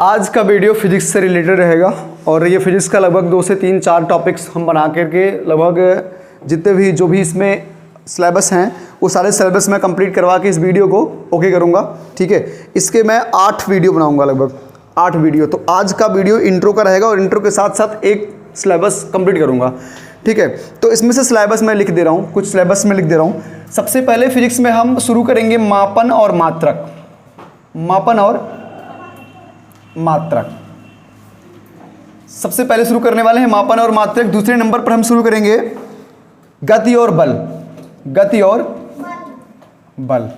आज का video physics से रिलेटेड रहेगा और ये फिजिक्स का लगभग 2 से 3-4 टॉपिक्स हम बना करके लगभग जितने भी जो भी इसमें सिलेबस हैं वो सारे सिलेबस मैं कंप्लीट करवा के इस वीडियो को ओके करूँगा। ठीक है, इसके मैं 8 वीडियो बनाऊँगा, लगभग 8 वीडियो। तो आज का वीडियो इंट्रो का रहेगा और इंट्रो के साथ साथ एक सिलेबस कंप्लीट करूँगा। ठीक है, तो इसमें से सिलेबस मैं लिख दे रहा हूँ, कुछ सिलेबस में लिख दे रहा हूँ। सबसे पहले फिजिक्स में हम शुरू करेंगे मापन और मात्रक। मापन और मात्रक सबसे पहले शुरू करने वाले हैं, मापन और मात्रक। दूसरे नंबर पर हम शुरू करेंगे गति और बल। गति और बल।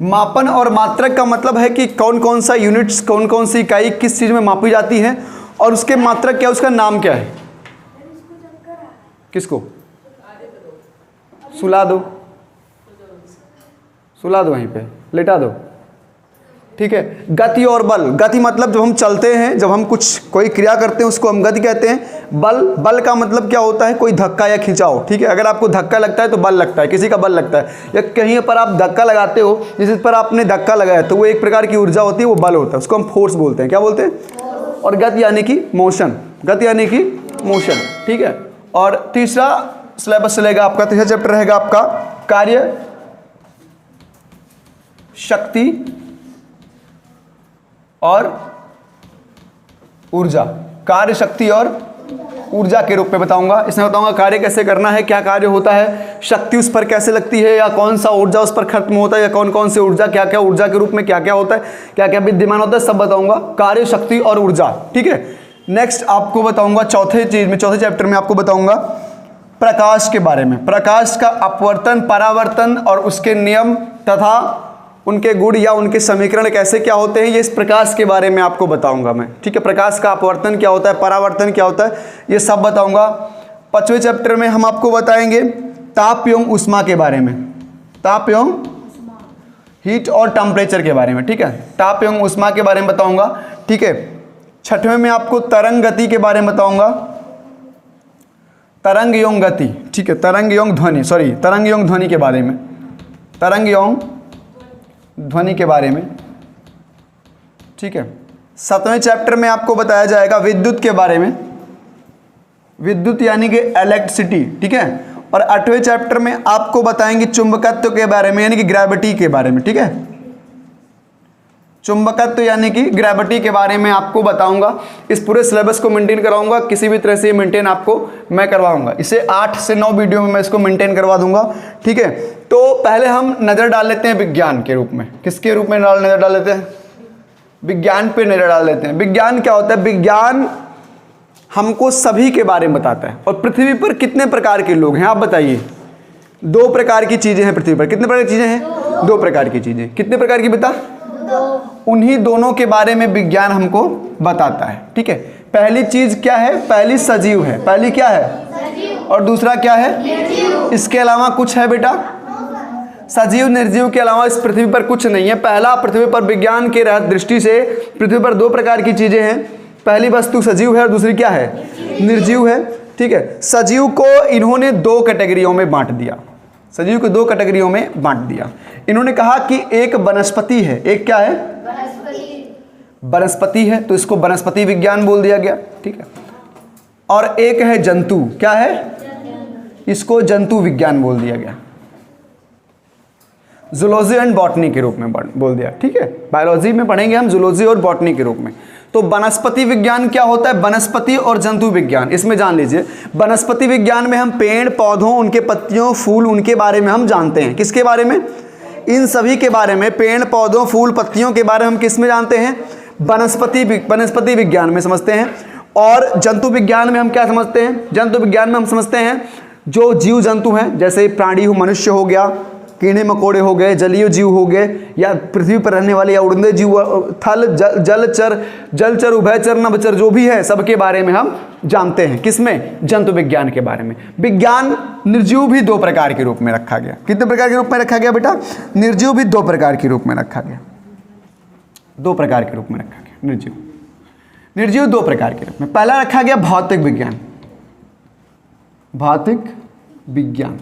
मापन और मात्रक का मतलब है कि कौन कौन सा यूनिट्स, कौन कौन सी इकाई किस चीज में मापी जाती है और उसके मात्रक क्या, उसका नाम क्या है। किसको सुला दो, सुला दो, वहीं पे लेटा दो। ठीक है, गति और बल। गति मतलब जब हम चलते हैं, जब हम कोई क्रिया करते हैं उसको हम गति कहते हैं। बल का मतलब क्या होता है, कोई धक्का या खिंचाव। ठीक है, अगर आपको धक्का लगता है तो बल लगता है, किसी का बल लगता है, या कहीं पर आप धक्का लगाते हो, जिस पर आपने धक्का लगाया तो वो एक प्रकार की ऊर्जा होती है, वो बल होता है, उसको हम फोर्स बोलते हैं। क्या बोलते हैं? और गति यानी कि मोशन। गति यानी कि मोशन। ठीक है, और तीसरा सिलेबस चलेगा आपका, तीसरा चैप्टर रहेगा आपका कार्य, शक्ति और ऊर्जा। कार्य, शक्ति और ऊर्जा के रूप में बताऊंगा। इसमें बताऊंगा कार्य कैसे करना है, क्या कार्य होता है, शक्ति उस पर कैसे लगती है, या कौन सा ऊर्जा उस पर खत्म होता है, या कौन कौन सी ऊर्जा, क्या क्या ऊर्जा के रूप में क्या क्या होता है, क्या क्या विद्यमान होता है, सब बताऊंगा। कार्य, शक्ति और ऊर्जा। ठीक है, नेक्स्ट आपको बताऊंगा चौथे चैप्टर में आपको बताऊंगा प्रकाश के बारे में। प्रकाश का अपवर्तन, परावर्तन और उसके नियम तथा उनके गुण या उनके समीकरण कैसे क्या होते हैं, ये इस प्रकाश के बारे में आपको बताऊंगा मैं। ठीक है, प्रकाश का अपवर्तन क्या होता है, परावर्तन क्या होता है, ये सब बताऊंगा। 5वें चैप्टर में हम आपको बताएंगे ताप एवं ऊष्मा के बारे में। ताप एवं हीट और टेम्परेचर के बारे में। ठीक है, ताप एवं ऊष्मा के बारे में बताऊंगा। ठीक है, 6वें में आपको तरंग गति के बारे में बताऊंगा। तरंग एवं गति। ठीक है, तरंग एवं ध्वनि, तरंग एवं ध्वनि के बारे में, तरंग एवं ध्वनि के बारे में। ठीक है, 7वें चैप्टर में आपको बताया जाएगा विद्युत के बारे में, विद्युत यानी कि इलेक्ट्रिसिटी। ठीक है, और 8वें चैप्टर में आपको बताएंगे चुंबकत्व के बारे में, यानी कि ग्रेविटी के बारे में। ठीक है, चुंबकत्व यानी कि ग्रेविटी के बारे में आपको बताऊंगा। इस पूरे सिलेबस को मेंटेन कराऊंगा, किसी भी तरह से मेंटेन आपको मैं करवाऊंगा। इसे 8 से 9 वीडियो में मैं इसको मेंटेन करवा दूंगा। ठीक है, तो पहले हम नज़र डाल लेते हैं विज्ञान के रूप में। किसके रूप में नज़र डाल लेते हैं? विज्ञान पे नज़र डाल लेते हैं। विज्ञान क्या होता है? विज्ञान हमको सभी के बारे में बताता है। और पृथ्वी पर कितने प्रकार के लोग हैं आप बताइए? 2 प्रकार की चीज़ें हैं पृथ्वी पर। कितने प्रकार की चीज़ें हैं? 2 प्रकार की चीज़ें। कितने प्रकार की बता? 2। उन्हीं दोनों के बारे में विज्ञान हमको बताता है। ठीक है, पहली चीज़ क्या है? पहली सजीव है। पहली क्या है? सजीव। और दूसरा क्या है? निर्जीव। इसके अलावा कुछ है बेटा? सजीव निर्जीव के अलावा इस पृथ्वी पर कुछ नहीं है। पहला, पृथ्वी पर विज्ञान के दृष्टि से पृथ्वी पर 2 प्रकार की चीजें हैं। पहली वस्तु सजीव है और दूसरी क्या है? निर्जीव है। ठीक है, सजीव को इन्होंने 2 कैटेगरियों में बांट दिया। सजीव को 2 कैटेगरियों में बांट दिया। इन्होंने कहा कि एक वनस्पति है, एक क्या है? वनस्पति है, तो इसको वनस्पति विज्ञान बोल दिया गया। ठीक है, और एक है जंतु। क्या है? इसको जंतु विज्ञान बोल दिया गया, जूलॉजी एंड बॉटनी के रूप में बोल दिया। ठीक है, बायोलॉजी में पढ़ेंगे हम जूलॉजी और बॉटनी के रूप में। तो वनस्पति विज्ञान क्या होता है? वनस्पति और जंतु विज्ञान, इसमें जान लीजिए। वनस्पति विज्ञान में हम पेड़ पौधों, उनके पत्तियों, फूल, उनके बारे में हम जानते हैं। किसके बारे में? इन सभी के बारे में, पेड़ पौधों, फूल, पत्तियों के बारे में हम किस में जानते हैं? वनस्पति विज्ञान में समझते हैं। और जंतु विज्ञान में हम क्या समझते हैं? जंतु विज्ञान में हम समझते हैं जो जीव जंतु हैं, जैसे प्राणी हो, मनुष्य हो गया, कीड़े मकोड़े हो गए, जलीय जीव हो गए, या पृथ्वी पर रहने वाले या उड़ने जीव, थल जलचर, उभयचर, नभचर, जो भी है सबके बारे में हम जानते हैं। किसमें? जंतु विज्ञान के बारे में। विज्ञान निर्जीव भी 2 प्रकार के रूप में रखा गया। कितने प्रकार के रूप में रखा गया बेटा? निर्जीव भी 2 प्रकार के रूप में रखा गया। 2 प्रकार के रूप में रखा गया निर्जीव 2 प्रकार के रूप में। पहला रखा गया भौतिक विज्ञान। भौतिक विज्ञान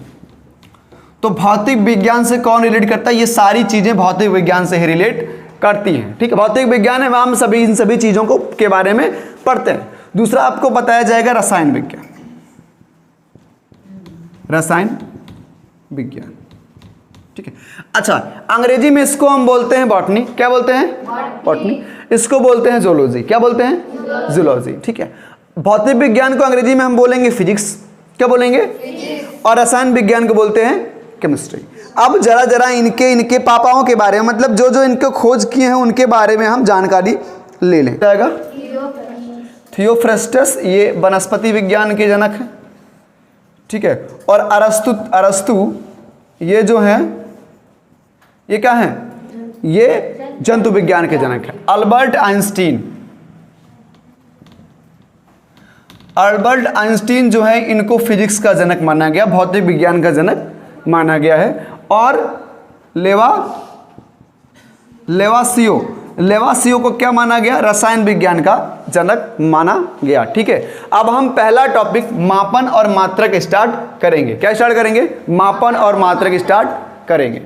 तो भौतिक विज्ञान से कौन रिलेट करता है? ये सारी चीजें भौतिक विज्ञान से ही रिलेट करती हैं, ठीक है। भौतिक विज्ञान है, हम सभी इन सभी चीजों को के बारे में पढ़ते हैं। दूसरा आपको बताया जाएगा रसायन विज्ञान, रसायन विज्ञान, ठीक है। अच्छा, अंग्रेजी में इसको हम बोलते हैं बॉटनी। क्या बोलते हैं? बॉटनी। इसको बोलते हैं जूलॉजी। क्या बोलते हैं? जूलॉजी, ठीक है। भौतिक विज्ञान को अंग्रेजी में हम बोलेंगे फिजिक्स। क्या बोलेंगे? और रसायन विज्ञान को बोलते हैं केमिस्ट्री। अब जरा इनके पापाओं के बारे में, मतलब जो इनको खोज किए हैं उनके बारे में हम जानकारी ले लें। जाएगा थियोफ्रेस्टस, ये वनस्पति विज्ञान के जनक हैं, ठीक है। और अरस्तु ये जो हैं, ये क्या हैं? ये जंतु विज्ञान के जनक हैं। अल्बर्ट आइंस्टीन जो है, इनको फिजिक्स का जनक माना गया, भौतिक विज्ञान का जनक माना गया है। और लेवासियो को क्या माना गया? रसायन विज्ञान का जनक माना गया, ठीक है। अब हम पहला टॉपिक मापन और मात्रक स्टार्ट करेंगे। क्या स्टार्ट करेंगे? मापन और मात्रक स्टार्ट करेंगे।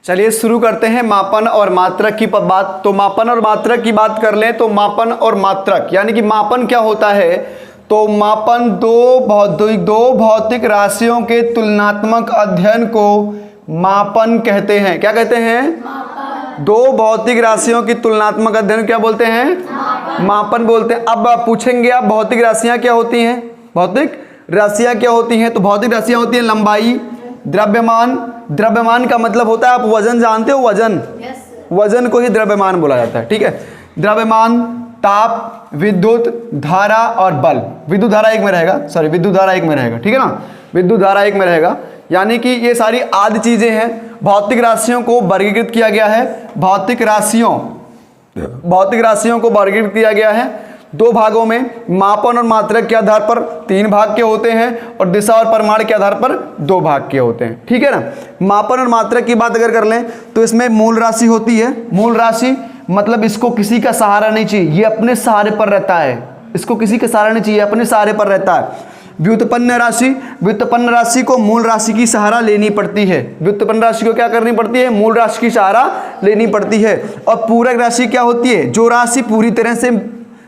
चलिए शुरू करते हैं मापन और मात्रक की बात। तो मापन और मात्रक की बात कर लें तो मापन और मात्रक यानी कि मापन क्या होता है? तो मापन दो भौतिक राशियों के तुलनात्मक अध्ययन को मापन कहते हैं। क्या कहते हैं? दो भौतिक राशियों की तुलनात्मक अध्ययन क्या बोलते हैं? मापन बोलते हैं। अब आप पूछेंगे, आप भौतिक राशियां क्या होती हैं? भौतिक राशियां क्या होती हैं? तो भौतिक राशियां होती हैं लंबाई, द्रव्यमान का मतलब होता है, आप वजन जानते हो? वजन को ही द्रव्यमान बोला जाता है, ठीक है। द्रव्यमान, ताप, विद्युत धारा और बल। विद्युत धारा एक में रहेगा, ठीक है ना। विद्युत धारा एक में रहेगा, यानी कि ये सारी आदि चीजें हैं। भौतिक राशियों को वर्गीकृत किया गया है। भौतिक राशियों को वर्गीकृत किया गया है दो भागों में। मापन और मात्रक के आधार पर 3 भाग के होते हैं और दिशा और परिमाण के आधार पर 2 भाग के होते हैं, ठीक है ना। मापन और मात्रक की बात अगर कर लें तो इसमें मूल राशि होती है। मूल राशि मतलब इसको किसी का सहारा नहीं चाहिए, ये अपने सहारे पर रहता है। इसको किसी का सहारा नहीं चाहिए, अपने सहारे पर रहता है। व्युत्पन्न राशि को मूल राशि की सहारा लेनी पड़ती है। व्युत्पन्न राशि को क्या करनी पड़ती है? मूल राशि की सहारा लेनी पड़ती है। और पूरक राशि क्या होती है? जो राशि पूरी तरह से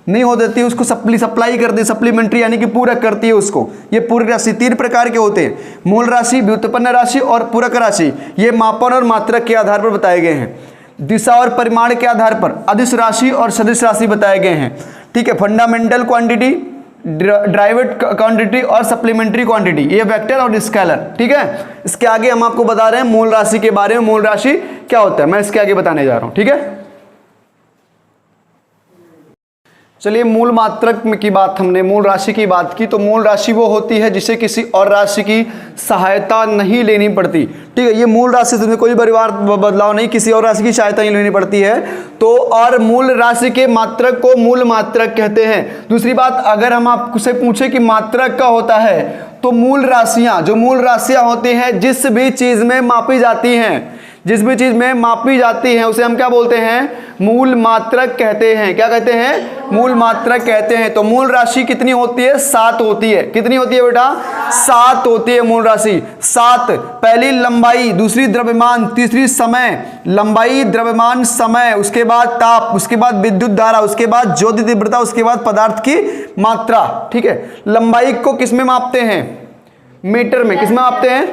नहीं हो देती उसको सप्लाई करती है, सप्लीमेंट्री यानी कि पूरक करती है उसको। ये पूरक राशि 3 प्रकार के होते हैं, मूल राशि, व्युत्पन्न राशि और पूरक राशि। ये मापन और मात्रक के आधार पर बताए गए हैं। दिशा और परिमाण के आधार पर अदिश राशि और सदिश राशि बताए गए हैं, ठीक है। फंडामेंटल क्वांटिटी, ड्राइवेड क्वांटिटी और सप्लीमेंट्री क्वांटिटी, ये वेक्टर और स्केलर, ठीक है। इसके आगे हम आपको बता रहे हैं मूल राशि के बारे में। मूल राशि क्या होता है मैं इसके आगे बताने जा रहा हूं, ठीक है। चलिए मूल मात्रक की बात, हमने मूल राशि की बात की। तो मूल राशि वो होती है जिसे किसी और राशि की सहायता नहीं लेनी पड़ती, ठीक है। ये मूल राशि से कोई बदलाव नहीं, किसी और राशि की सहायता नहीं लेनी पड़ती है। तो और मूल राशि के मात्रक को मूल मात्रक कहते हैं। दूसरी बात, अगर हम आपसे पूछे कि मात्रक क्या होता है, तो मूल राशियां होती हैं जिस भी चीज में मापी जाती हैं, उसे हम क्या बोलते हैं? मूल मात्रक कहते हैं। क्या कहते हैं? मूल मात्रक कहते हैं। तो मूल राशि कितनी होती है? 7 होती है। कितनी होती है बेटा? 7 होती है मूल राशि। 7, पहली लंबाई, दूसरी द्रव्यमान, तीसरी समय। लंबाई, द्रव्यमान, समय, उसके बाद ताप, उसके बाद विद्युत धारा, उसके बाद ज्योति तीव्रता, उसके बाद पदार्थ की मात्रा, ठीक है। लंबाई को किस में मापते हैं? मीटर में। किस में मापते हैं?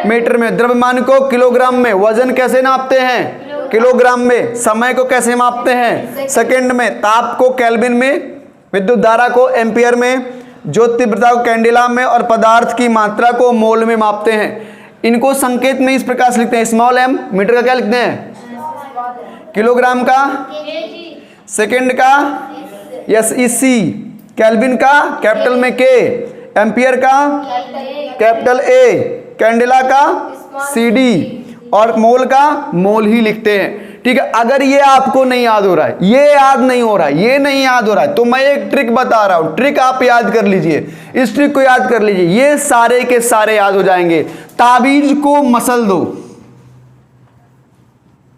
मीटर में। द्रव्यमान को किलोग्राम में। वजन कैसे नापते हैं? किलोग्राम में। समय को कैसे मापते हैं? सेकंड में। ताप को केल्विन में, विद्युत धारा को एम्पियर में, ज्योति तीव्रता को कैंडेला में और पदार्थ की मात्रा को मोल में मापते हैं। इनको संकेत में इस प्रकार से लिखते हैं, स्मॉल m। मीटर का क्या लिखते हैं? किलोग्राम का, सेकंड का SEC, केल्विन का कैपिटल में K, एम्पियर का कैपिटल A, कैंडेला का CD और मोल का मोल ही लिखते हैं, ठीक है। अगर ये आपको नहीं याद हो रहा है, ये नहीं याद हो रहा है, तो मैं एक ट्रिक बता रहा हूं। ट्रिक आप याद कर लीजिए, इस ट्रिक को याद कर लीजिए, ये सारे के सारे याद हो जाएंगे। ताबीज को मसल दो,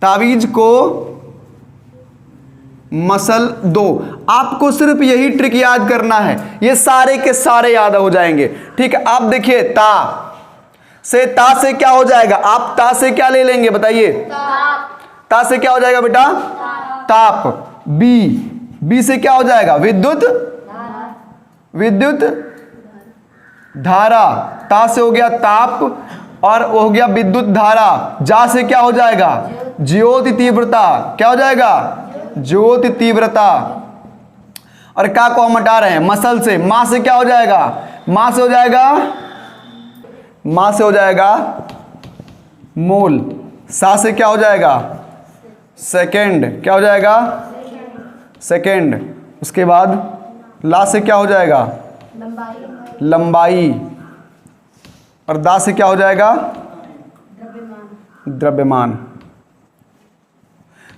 ताबीज को मसल 2। आपको सिर्फ यही ट्रिक याद करना है, ये सारे के सारे याद हो जाएंगे। ठीक है, आप देखिए ता से क्या हो जाएगा, आप ता से क्या ले लेंगे बताइए, ता से क्या हो जाएगा बेटा, ताप। बी से क्या हो जाएगा, विद्युत धारा। ता से हो गया ताप और हो गया विद्युत धारा। जा से क्या हो जाएगा, ज्योति तीव्रता। क्या हो जाएगा, ज्योति तीव्रता। और का को हम हटा रहे हैं मसल से। मां से क्या हो जाएगा, मां से हो जाएगा मोल। सा से क्या हो जाएगा, सेकेंड। क्या हो जाएगा, सेकेंड। उसके बाद ला से क्या हो जाएगा, लंबाई। और दा से क्या हो जाएगा, द्रव्यमान।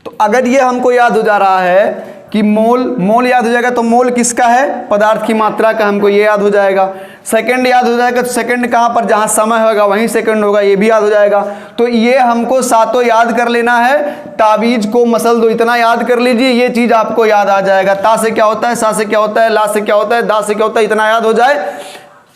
तो अगर ये हमको याद हो जा रहा है कि मोल याद हो जाएगा, तो मोल किसका है, पदार्थ की मात्रा का, हमको ये याद हो जाएगा। सेकंड याद हो जाएगा, तो सेकंड कहाँ पर, जहाँ समय होगा वहीं सेकंड होगा, ये भी याद हो जाएगा। तो ये हमको सातों याद कर लेना है। ताबीज को मसल 2 इतना याद कर लीजिए, ये चीज आपको याद आ जाएगा। ता से क्या होता है, सा से क्या होता है, ला से क्या होता है, दा से क्या होता है, इतना याद हो जाए।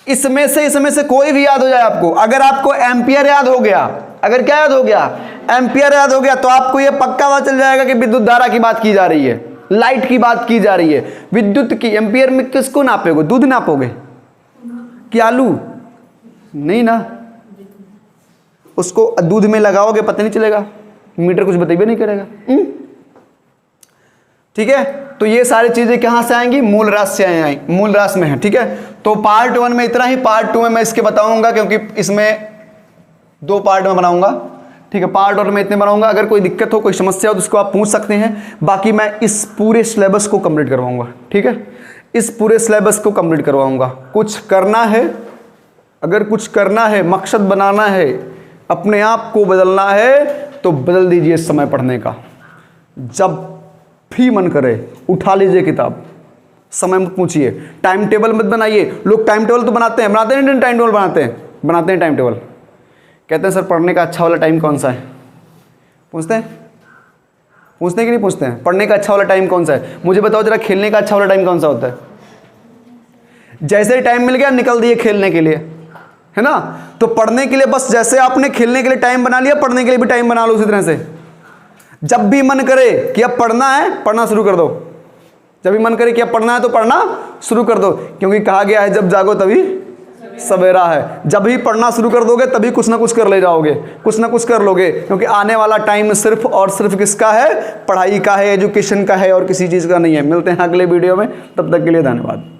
इसमें से कोई भी याद हो जाए आपको। अगर आपको एम्पियर याद हो गया, अगर क्या याद हो गया, एम्पियर याद हो गया, तो आपको ये पक्का पता चल जाएगा कि विद्युत धारा की बात की जा रही है, लाइट की बात की जा रही है। विद्युत की एम्पियर में किसको नापोगे, दूध नापोगे कि आलू, नहीं ना, उसको दूध में लगाओगे पता नहीं चलेगा, मीटर कुछ बताइए नहीं करेगा। ठीक है, तो ये सारी चीजें कहां से आएंगी, मूल राशि से आएंगी, मूल राशि में है। ठीक है, तो पार्ट 1 में इतना ही। पार्ट 2 में मैं इसके बताऊंगा, क्योंकि इसमें 2 पार्ट में बनाऊंगा। ठीक है, पार्ट 1 में इतने बनाऊंगा। अगर कोई दिक्कत हो, कोई समस्या हो तो उसको आप पूछ सकते हैं। बाकी मैं इस पूरे सिलेबस को कंप्लीट करवाऊंगा। ठीक है, इस पूरे सिलेबस को कंप्लीट करवाऊंगा। कुछ करना है, अगर कुछ करना है, मकसद बनाना है, अपने आप को बदलना है, तो बदल दीजिए समय पढ़ने का। जब भी मन करे उठा लीजिए किताब, समय मत पूछिए, टाइम टेबल मत बनाइए। लोग टाइम टेबल तो बनाते हैं टाइम टेबल बनाते हैं टाइम टेबल। कहते हैं सर पढ़ने का अच्छा वाला टाइम कौन सा है, पूछते हैं कि नहीं पूछते हैं, पढ़ने का अच्छा वाला टाइम कौन सा है, मुझे बताओ जरा, खेलने का अच्छा वाला टाइम कौन सा होता है। जैसे ही टाइम मिल गया निकल दिए खेलने के लिए, है ना। तो पढ़ने के लिए बस जैसे आपने खेलने के लिए टाइम बना लिया, पढ़ने के लिए भी टाइम बना लो उसी तरह से। जब भी मन करे कि अब पढ़ना है, पढ़ना शुरू कर दो। जब भी मन करे कि अब पढ़ना है तो पढ़ना शुरू कर दो, क्योंकि कहा गया है जब जागो तभी सवेरा है। जब भी पढ़ना शुरू कर दोगे तभी कुछ ना कुछ कर ले जाओगे, कुछ ना कुछ कर लोगे, क्योंकि आने वाला टाइम सिर्फ और सिर्फ किसका है, पढ़ाई का है, एजुकेशन का है, और किसी चीज़ का नहीं है। मिलते हैं अगले वीडियो में, तब तक के लिए धन्यवाद।